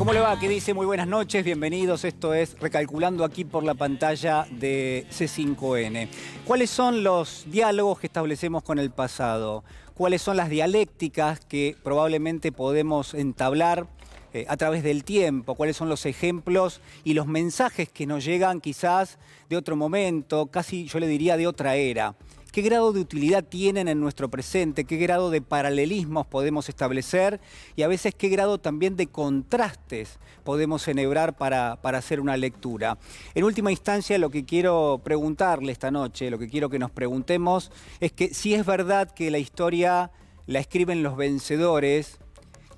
¿Cómo le va? ¿Qué dice? Muy buenas noches, bienvenidos. Esto es Recalculando aquí por la pantalla de C5N. ¿Cuáles son los diálogos que establecemos con el pasado? ¿Cuáles son las dialécticas que probablemente podemos entablar a través del tiempo? ¿Cuáles son los ejemplos y los mensajes que nos llegan quizás de otro momento, casi yo le diría de otra era? ¿Qué grado de utilidad tienen en nuestro presente? ¿Qué grado de paralelismos podemos establecer? Y a veces, ¿qué grado también de contrastes podemos enhebrar para hacer una lectura? En última instancia, lo que quiero preguntarle esta noche, lo que quiero que nos preguntemos, es que si es verdad que la historia la escriben los vencedores,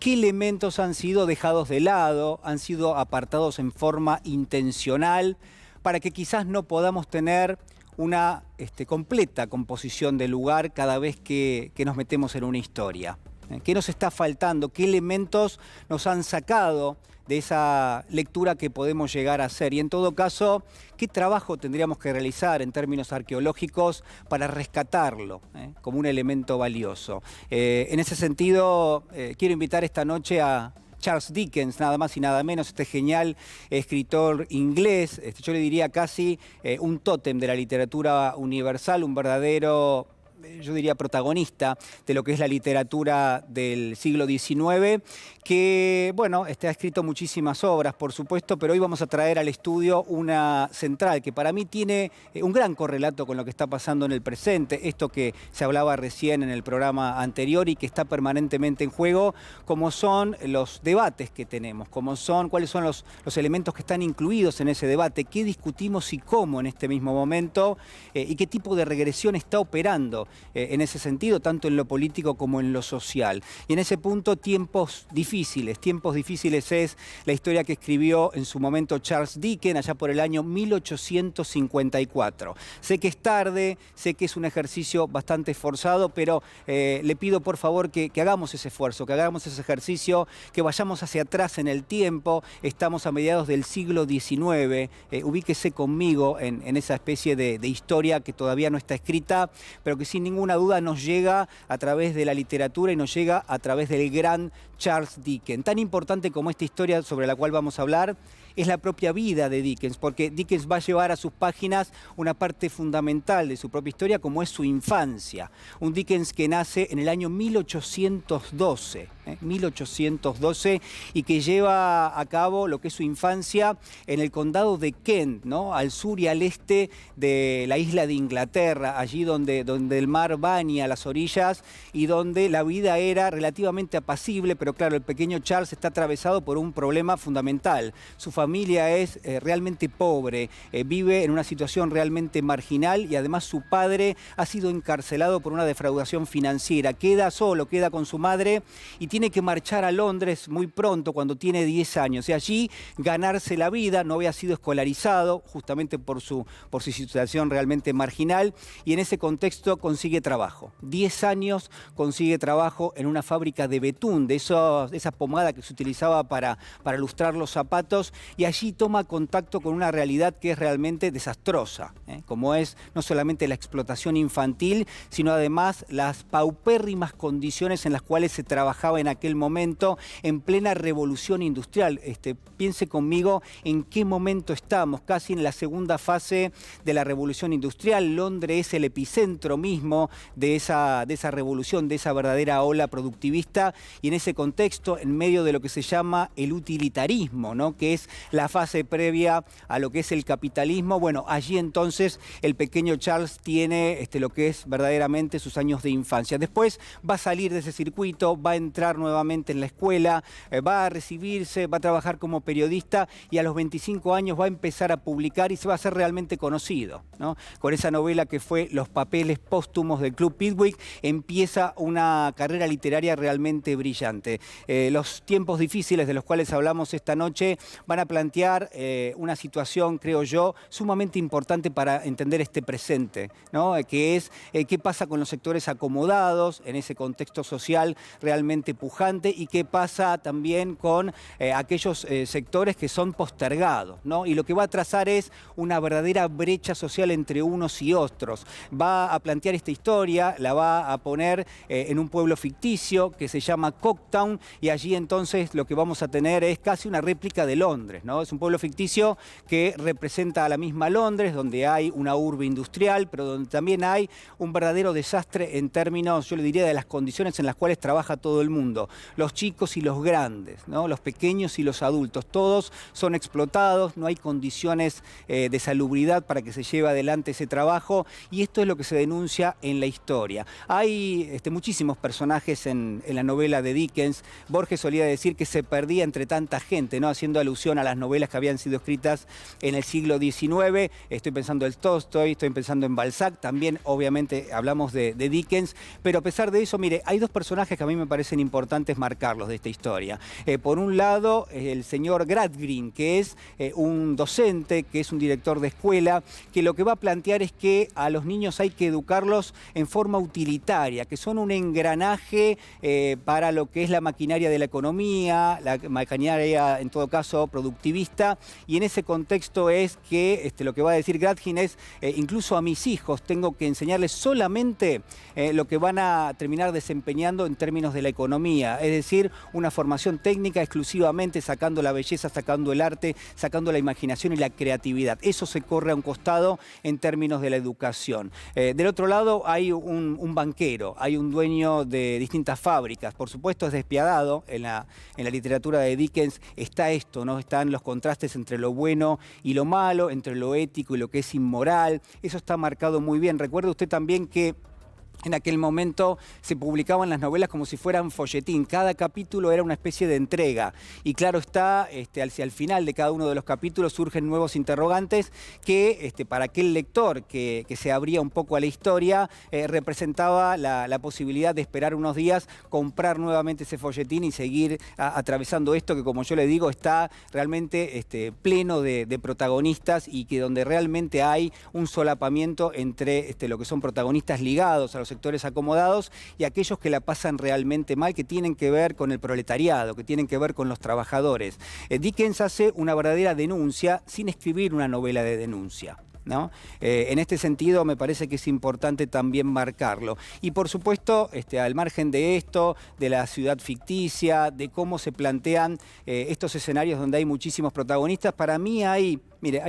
¿qué elementos han sido dejados de lado, han sido apartados en forma intencional, para que quizás no podamos tener una completa composición del lugar cada vez que nos metemos en una historia? ¿Qué nos está faltando? ¿Qué elementos nos han sacado de esa lectura que podemos llegar a hacer? Y en todo caso, ¿qué trabajo tendríamos que realizar en términos arqueológicos para rescatarlo como un elemento valioso? En ese sentido, quiero invitar esta noche a Charles Dickens, nada más y nada menos, este genial escritor inglés, yo le diría casi un tótem de la literatura universal, un verdadero, yo diría, protagonista de lo que es la literatura del siglo XIX, que, bueno, ha escrito muchísimas obras, por supuesto, pero hoy vamos a traer al estudio una central que para mí tiene un gran correlato con lo que está pasando en el presente, esto que se hablaba recién en el programa anterior y que está permanentemente en juego, como son los debates que tenemos, cuáles son los elementos que están incluidos en ese debate, qué discutimos y cómo en este mismo momento, y qué tipo de regresión está operando en ese sentido, tanto en lo político como en lo social. Y en ese punto, tiempos difíciles es la historia que escribió en su momento Charles Dickens, allá por el año 1854. Sé que es tarde, sé que es un ejercicio bastante esforzado, pero le pido por favor que hagamos ese esfuerzo, que hagamos ese ejercicio, que vayamos hacia atrás en el tiempo. Estamos a mediados del siglo XIX, ubíquese conmigo en esa especie de historia que todavía no está escrita, pero que sin ninguna duda nos llega a través de la literatura y nos llega a través del gran Charles Dickens. Tan importante como esta historia sobre la cual vamos a hablar es la propia vida de Dickens, porque Dickens va a llevar a sus páginas una parte fundamental de su propia historia, como es su infancia. Un Dickens que nace en el año 1812, y que lleva a cabo lo que es su infancia en el condado de Kent, ¿no? Al sur y al este de la isla de Inglaterra, allí donde el mar baña las orillas y donde la vida era relativamente apacible, pero claro, el pequeño Charles está atravesado por un problema fundamental. Su familia es realmente pobre, vive en una situación realmente marginal y además su padre ha sido encarcelado por una defraudación financiera. Queda solo, queda con su madre y tiene que marchar a Londres muy pronto, cuando tiene 10 años. Y allí ganarse la vida, no había sido escolarizado justamente por su situación realmente marginal, y en ese contexto consigue trabajo. 10 años consigue trabajo en una fábrica de betún, de esa pomada que se utilizaba para lustrar los zapatos, y allí toma contacto con una realidad que es realmente desastrosa, como es no solamente la explotación infantil, sino además las paupérrimas condiciones en las cuales se trabajaba en aquel momento, en plena revolución industrial. Piense conmigo en qué momento estamos, casi en la segunda fase de la revolución industrial. Londres es el epicentro mismo de esa revolución, de esa verdadera ola productivista, y en ese contexto, en medio de lo que se llama el utilitarismo, ¿no? Que es la fase previa a lo que es el capitalismo. Bueno, allí entonces el pequeño Charles tiene lo que es verdaderamente sus años de infancia. Después va a salir de ese circuito, va a entrar nuevamente en la escuela, va a recibirse, va a trabajar como periodista, y a los 25 años va a empezar a publicar y se va a hacer realmente conocido, ¿no? Con esa novela que fue Los papeles póstumos del Club Pickwick, empieza una carrera literaria realmente brillante. Los tiempos difíciles de los cuales hablamos esta noche van a plantear una situación, creo yo, sumamente importante para entender este presente, ¿no? Que es qué pasa con los sectores acomodados en ese contexto social realmente pujante y qué pasa también con aquellos sectores que son postergados, ¿no? Y lo que va a trazar es una verdadera brecha social entre unos y otros. Va a plantear esta historia, la va a poner en un pueblo ficticio que se llama Coketown, y allí entonces lo que vamos a tener es casi una réplica de Londres, ¿no? Es un pueblo ficticio que representa a la misma Londres, donde hay una urbe industrial, pero donde también hay un verdadero desastre en términos, yo le diría, de las condiciones en las cuales trabaja todo el mundo. Los chicos y los grandes, ¿no? Los pequeños y los adultos, todos son explotados, no hay condiciones de salubridad para que se lleve adelante ese trabajo, y esto es lo que se denuncia en la historia. Hay muchísimos personajes en la novela de Dickens. Borges solía decir que se perdía entre tanta gente, ¿no? Haciendo alusión a las novelas que habían sido escritas en el siglo XIX. Estoy pensando en Tolstoy, estoy pensando en Balzac, también obviamente hablamos de Dickens, pero a pesar de eso, mire, hay dos personajes que a mí me parecen importantes marcarlos de esta historia. Por un lado, el señor Gradgrin, que es un docente, que es un director de escuela, que lo que va a plantear es que a los niños hay que educarlos en forma utilitaria, que son un engranaje para lo que es la maquinaria de la economía, la maquinaria en todo caso productivista, y en ese contexto es que lo que va a decir Gradgrin es incluso a mis hijos tengo que enseñarles solamente lo que van a terminar desempeñando en términos de la economía, es decir, una formación técnica exclusivamente, sacando la belleza, sacando el arte, sacando la imaginación y la creatividad. Eso se corre a un costado en términos de la educación. Del otro lado hay un banquero, hay un dueño de distintas fábricas. Por supuesto es despiadado, en la literatura de Dickens está esto, ¿no? Están los contrastes entre lo bueno y lo malo, entre lo ético y lo que es inmoral. Eso está marcado muy bien. Recuerde usted también que en aquel momento se publicaban las novelas como si fueran folletín. Cada capítulo era una especie de entrega. Y claro está, hacia el final de cada uno de los capítulos surgen nuevos interrogantes que para aquel lector que se abría un poco a la historia, representaba la posibilidad de esperar unos días, comprar nuevamente ese folletín y seguir atravesando esto que, como yo le digo, está realmente pleno de protagonistas y que donde realmente hay un solapamiento entre lo que son protagonistas ligados a los sectores acomodados y aquellos que la pasan realmente mal, que tienen que ver con el proletariado, que tienen que ver con los trabajadores. Dickens hace una verdadera denuncia sin escribir una novela de denuncia, ¿no? En este sentido me parece que es importante también marcarlo. Y por supuesto, al margen de esto, de la ciudad ficticia, de cómo se plantean estos escenarios donde hay muchísimos protagonistas, para mí hay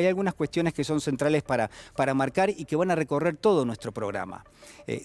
algunas cuestiones que son centrales para marcar y que van a recorrer todo nuestro programa.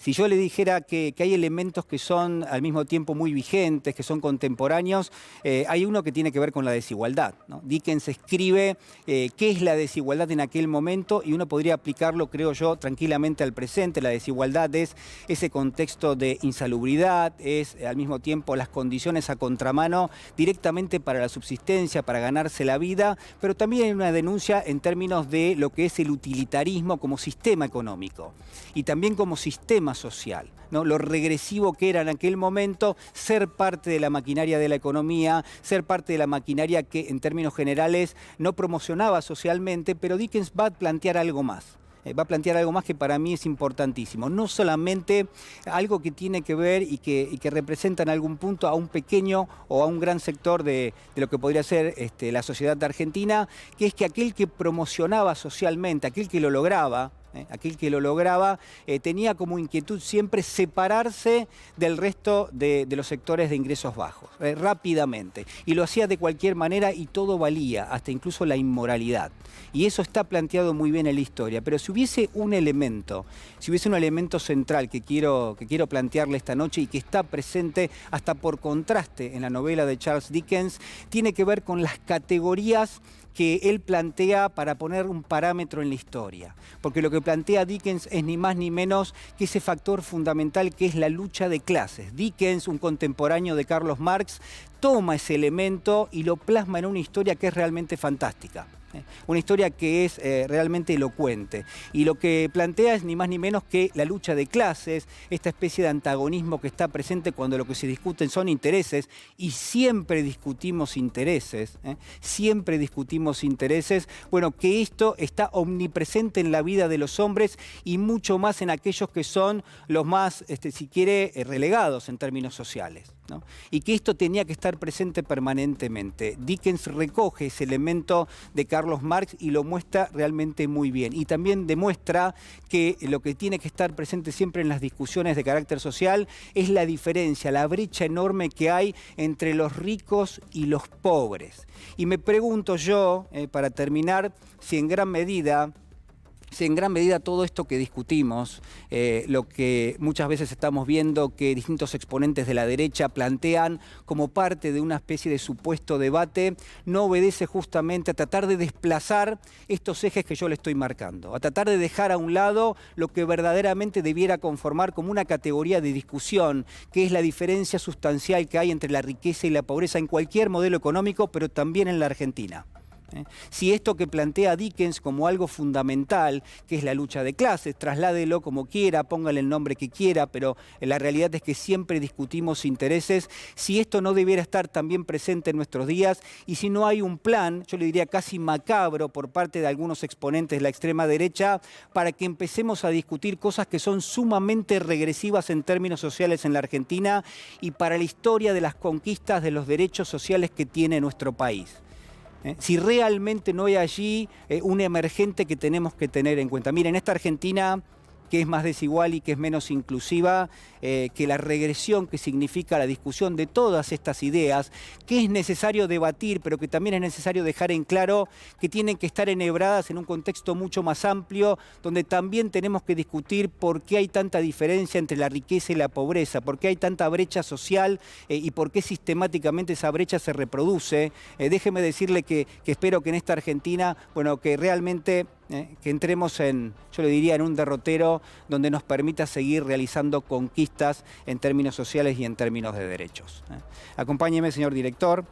Si yo le dijera que hay elementos que son al mismo tiempo muy vigentes, que son contemporáneos, hay uno que tiene que ver con la desigualdad, ¿no? Dickens escribe qué es la desigualdad en aquel momento y uno podría aplicarlo, creo yo, tranquilamente al presente. La desigualdad es ese contexto de insalubridad, es al mismo tiempo las condiciones a contramano directamente para la subsistencia, para ganarse la vida, pero también hay una denuncia en términos de lo que es el utilitarismo como sistema económico y también como sistema social, ¿no? Lo regresivo que era en aquel momento ser parte de la maquinaria de la economía, ser parte de la maquinaria que en términos generales no promocionaba socialmente, pero Dickens va a plantear algo más. Va a plantear algo más que para mí es importantísimo. No solamente algo que tiene que ver y que representa en algún punto a un pequeño o a un gran sector de lo que podría ser la sociedad argentina, que es que aquel que promocionaba socialmente, aquel que lo lograba, tenía como inquietud siempre separarse del resto de los sectores de ingresos bajos, rápidamente. Y lo hacía de cualquier manera y todo valía, hasta incluso la inmoralidad. Y eso está planteado muy bien en la historia. Pero si hubiese un elemento central que quiero plantearle esta noche y que está presente hasta por contraste en la novela de Charles Dickens, tiene que ver con las categorías que él plantea para poner un parámetro en la historia. Porque lo que plantea Dickens es ni más ni menos que ese factor fundamental que es la lucha de clases. Dickens, un contemporáneo de Carlos Marx, toma ese elemento y lo plasma en una historia que es realmente fantástica. Una historia que es realmente elocuente. Y lo que plantea es ni más ni menos que la lucha de clases, esta especie de antagonismo que está presente cuando lo que se discuten son intereses, y siempre discutimos intereses, siempre discutimos intereses. Bueno, que esto está omnipresente en la vida de los hombres y mucho más en aquellos que son los más, si quiere, relegados en términos sociales, ¿no? Y que esto tenía que estar presente permanentemente. Dickens recoge ese elemento de Carlos Marx y lo muestra realmente muy bien. Y también demuestra que lo que tiene que estar presente siempre en las discusiones de carácter social es la diferencia, la brecha enorme que hay entre los ricos y los pobres. Y me pregunto yo, para terminar, si en gran medida todo esto que discutimos, lo que muchas veces estamos viendo que distintos exponentes de la derecha plantean como parte de una especie de supuesto debate, no obedece justamente a tratar de desplazar estos ejes que yo le estoy marcando, a tratar de dejar a un lado lo que verdaderamente debiera conformar como una categoría de discusión, que es la diferencia sustancial que hay entre la riqueza y la pobreza en cualquier modelo económico, pero también en la Argentina. Si esto que plantea Dickens como algo fundamental, que es la lucha de clases, trasládelo como quiera, póngale el nombre que quiera, pero la realidad es que siempre discutimos intereses, si esto no debiera estar también presente en nuestros días, y si no hay un plan, yo le diría casi macabro por parte de algunos exponentes de la extrema derecha, para que empecemos a discutir cosas que son sumamente regresivas en términos sociales en la Argentina y para la historia de las conquistas de los derechos sociales que tiene nuestro país. Si realmente no hay allí un emergente que tenemos que tener en cuenta. Miren, esta Argentina que es más desigual y que es menos inclusiva, que la regresión que significa la discusión de todas estas ideas, que es necesario debatir, pero que también es necesario dejar en claro que tienen que estar enhebradas en un contexto mucho más amplio, donde también tenemos que discutir por qué hay tanta diferencia entre la riqueza y la pobreza, por qué hay tanta brecha social y por qué sistemáticamente esa brecha se reproduce. Déjeme decirle que espero que en esta Argentina, bueno, que realmente que entremos yo le diría, en un derrotero donde nos permita seguir realizando conquistas en términos sociales y en términos de derechos. Acompáñeme, señor director.